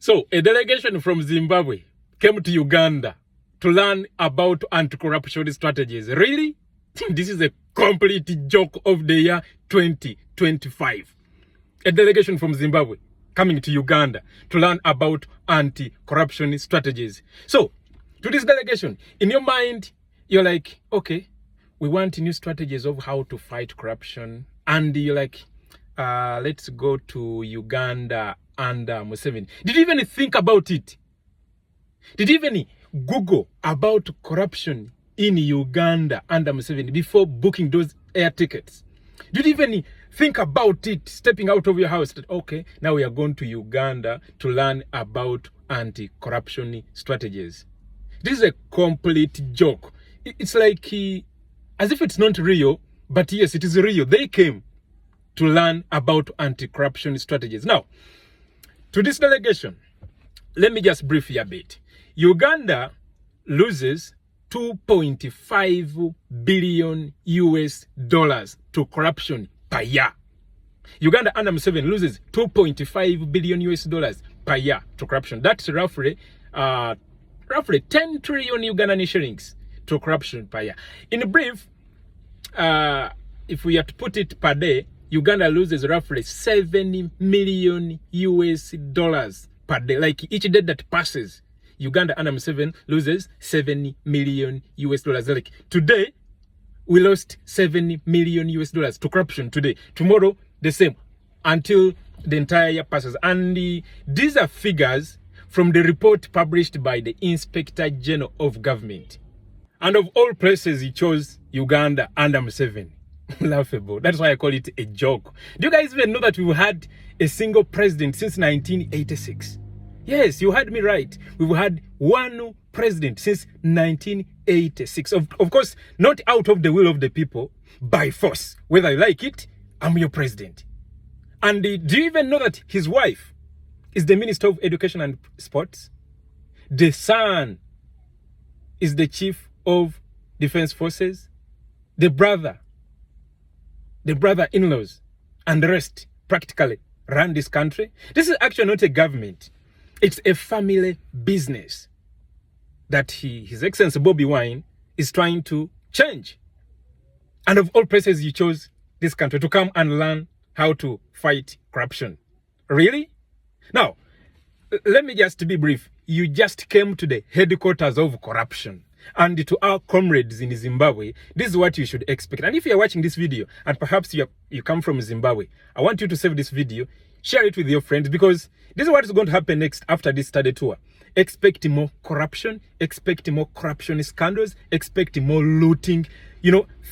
So, a delegation from Zimbabwe came to Uganda to learn about anti-corruption strategies. Really? This is a complete joke of the year 2025. A delegation from Zimbabwe coming to Uganda to learn about anti-corruption strategies. So, to this delegation, in your mind, you're like, okay, we want new strategies of how to fight corruption. And you're like, let's go to Uganda under Museveni. Did you even think about it? Did you even Google about corruption in Uganda under Museveni before booking those air tickets? Did you even think about it, stepping out of your house, that, okay, now we are going to Uganda to learn about anti-corruption strategies? This is a complete joke. It's like, as if it's not real, but yes, it is real. They came to learn about anti-corruption strategies. Now, to this delegation, let me just brief you a bit. Uganda loses 2.5 billion US dollars to corruption per year. Uganda under Museveni loses 2.5 billion US dollars per year to corruption. That's roughly 10 trillion Ugandan shillings to corruption per year. In brief, if we have to put it per day, Uganda loses roughly 7 million US dollars per day. Like each day that passes, Uganda under Museveni loses 7 million US dollars. Like today, we lost 7 million US dollars to corruption today. Tomorrow, the same, until the entire year passes. And these are figures from the report published by the Inspector General of Government. And of all places, he chose Uganda under Museveni. Laughable. That's why I call it a joke. Do you guys even know that we've had a single president since 1986? Yes, you heard me right. We've had one president since 1986. Of course, not out of the will of the people, by force. Whether you like it, I'm your president. And do you even know that his wife is the Minister of Education and Sports? The son is the Chief of Defense Forces. The brother-in-laws, and the rest practically run this country. This is actually not a government. It's a family business that His Excellency Bobby Wine is trying to change. And of all places, you chose this country to come and learn how to fight corruption. Really? Now, let me just be brief. You just came to the headquarters of corruption. And to our comrades in Zimbabwe, this is what you should expect. And if you're watching this video, and perhaps you come from Zimbabwe, I want you to save this video, share it with your friends, because this is what is going to happen next after this study tour. Expect more corruption, expect more corruption scandals, expect more looting,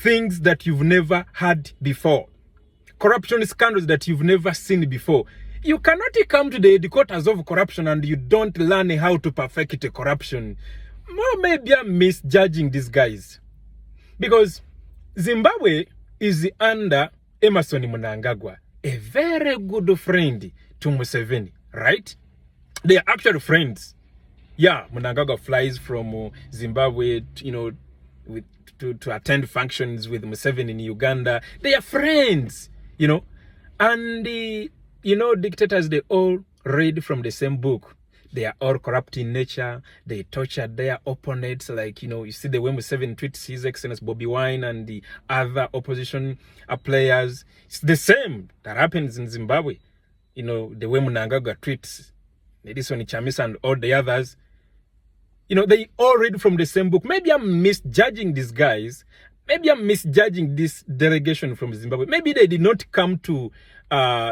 things that you've never had before. Corruption scandals that you've never seen before. You cannot come to the headquarters of corruption and you don't learn how to perfect the corruption. Well, maybe I'm misjudging these guys, because Zimbabwe is under Emmerson Mnangagwa, a very good friend to Museveni, right? They are actually friends. Yeah, Mnangagwa flies from Zimbabwe, to attend functions with Museveni in Uganda. They are friends, and dictators, they all read from the same book. They are all corrupt in nature. They torture their opponents. Like, you see the way Museveni treats His Excellency Bobby Wine and the other opposition players. It's the same that happens in Zimbabwe. The way Mnangagwa treats Edison Chamisa and all the others. They all read from the same book. Maybe I'm misjudging these guys. Maybe I'm misjudging this delegation from Zimbabwe. Maybe they did not come to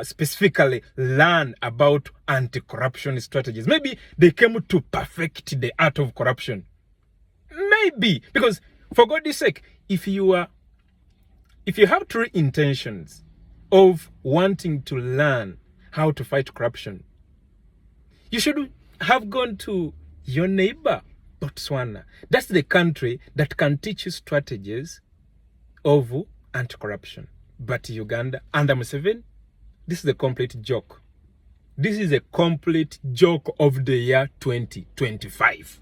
specifically learn about anti-corruption strategies. Maybe they came to perfect the art of corruption. Maybe. Because, for God's sake, if you have true intentions of wanting to learn how to fight corruption, you should have gone to your neighbor, Botswana. That's the country that can teach you strategies of anti-corruption. But Uganda under Museveni, this is a complete joke. This is a complete joke of the year 2025.